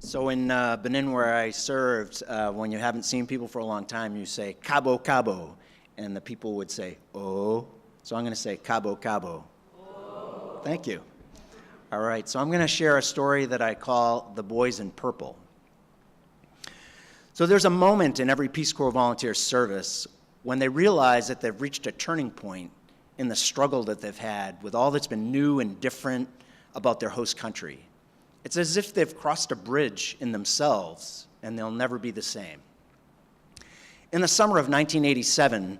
So in Benin, where I served, when you haven't seen people for a long time, you say Cabo Cabo, and the people would say oh. So I'm going to say Cabo Cabo. Oh. Thank you. All right, so I'm going to share a story that I call The Boys in Purple. So there's a moment in every Peace Corps volunteer service when they realize that they've reached a turning point in the struggle that they've had with all that's been new and different about their host country. It's as if they've crossed a bridge in themselves and they'll never be the same. In the summer of 1987,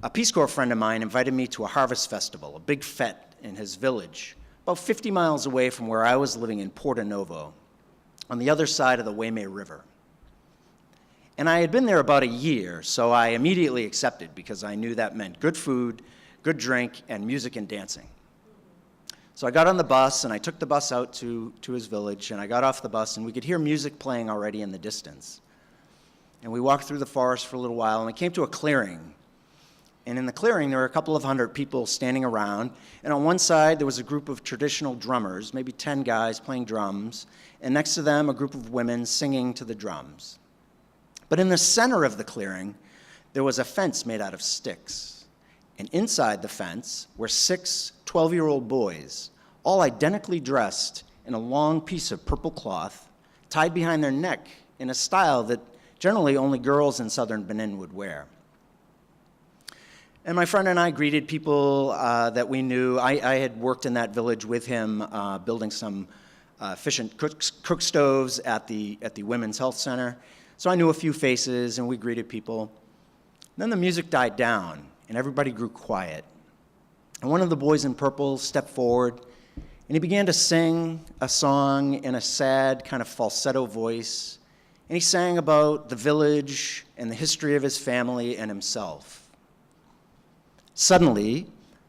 a Peace Corps friend of mine invited me to a harvest festival, a big fete in his village, about 50 miles away from where I was living in Porto Novo, on the other side of the Waimea River. And I had been there about a year, so I immediately accepted because I knew that meant good food, good drink, and music and dancing. So I got on the bus, and I took the bus out to his village, and I got off the bus, and we could hear music playing already in the distance. And we walked through the forest for a little while, and we came to a clearing. And in the clearing, there were a couple of hundred people standing around, and on one side, there was a group of traditional drummers, maybe 10 guys playing drums, and next to them, a group of women singing to the drums. But in the center of the clearing, there was a fence made out of sticks. And inside the fence were 6 12-year-old boys, all identically dressed in a long piece of purple cloth, tied behind their neck in a style that generally only girls in southern Benin would wear. And my friend and I greeted people that we knew. I had worked in that village with him, building some efficient cook stoves at the Women's Health Center. So I knew a few faces, and we greeted people. Then the music died down, and everybody grew quiet. And one of the boys in purple stepped forward, and he began to sing a song in a sad, kind of falsetto voice. And he sang about the village and the history of his family and himself. Suddenly,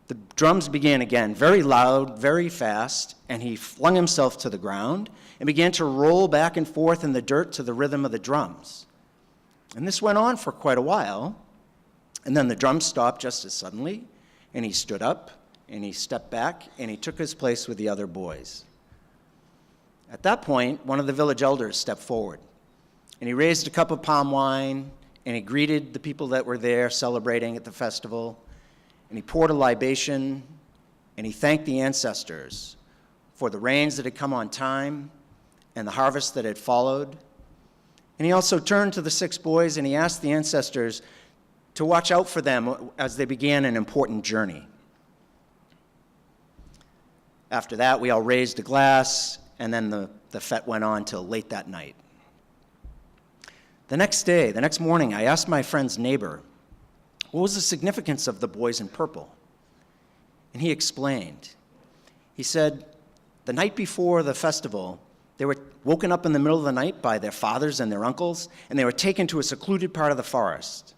the drums began again, very loud, very fast, and he flung himself to the ground and began to roll back and forth in the dirt to the rhythm of the drums. And this went on for quite a while. And then the drums stopped just as suddenly, and he stood up, and he stepped back, and he took his place with the other boys. At that point, one of the village elders stepped forward, and he raised a cup of palm wine, and he greeted the people that were there celebrating at the festival, and he poured a libation, and he thanked the ancestors for the rains that had come on time and the harvest that had followed. And he also turned to the 6 boys, and he asked the ancestors to watch out for them as they began an important journey. After that, we all raised a glass, and then the fete went on till late that night. The next morning, I asked my friend's neighbor, what was the significance of the boys in purple? And he explained. He said, the night before the festival, they were woken up in the middle of the night by their fathers and their uncles, and they were taken to a secluded part of the forest.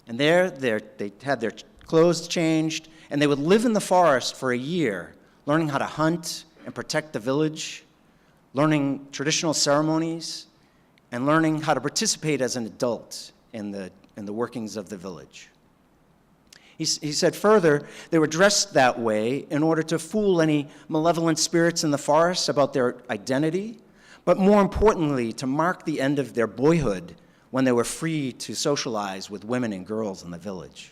And there, they had their clothes changed, and they would live in the forest for a year, learning how to hunt and protect the village, learning traditional ceremonies, and learning how to participate as an adult in the workings of the village. He said further, they were dressed that way in order to fool any malevolent spirits in the forest about their identity, but more importantly, to mark the end of their boyhood when they were free to socialize with women and girls in the village.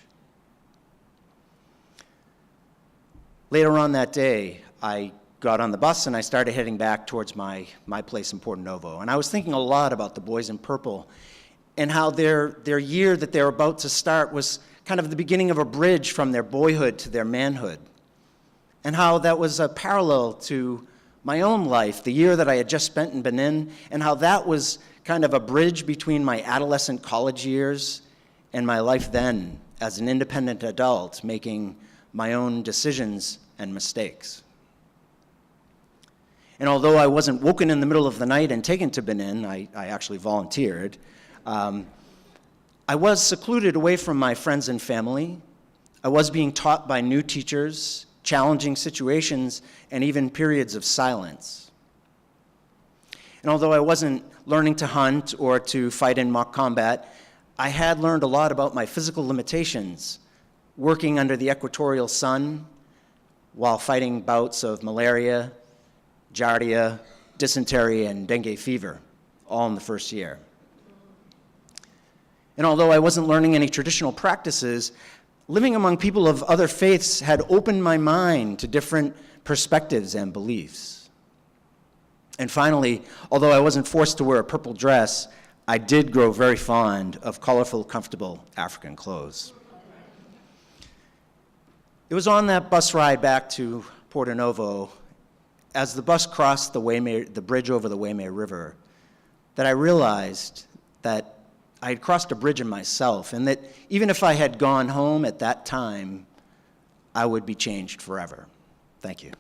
Later on that day, I got on the bus and I started heading back towards my place in Porto Novo. And I was thinking a lot about the boys in purple and how their year that they're about to start was kind of the beginning of a bridge from their boyhood to their manhood. And how that was a parallel to my own life, the year that I had just spent in Benin, and how that was kind of a bridge between my adolescent college years and my life then as an independent adult, making my own decisions and mistakes. And although I wasn't woken in the middle of the night and taken to Benin, I actually volunteered, I was secluded away from my friends and family. I was being taught by new teachers, challenging situations, and even periods of silence. And although I wasn't learning to hunt or to fight in mock combat, I had learned a lot about my physical limitations, working under the equatorial sun while fighting bouts of malaria, giardia, dysentery, and dengue fever, all in the first year. And although I wasn't learning any traditional practices, living among people of other faiths had opened my mind to different perspectives and beliefs. And finally, although I wasn't forced to wear a purple dress, I did grow very fond of colorful, comfortable African clothes. It was on that bus ride back to Porto Novo, as the bus crossed the bridge over the Waimea River, that I realized that I had crossed a bridge in myself, and that even if I had gone home at that time, I would be changed forever. Thank you.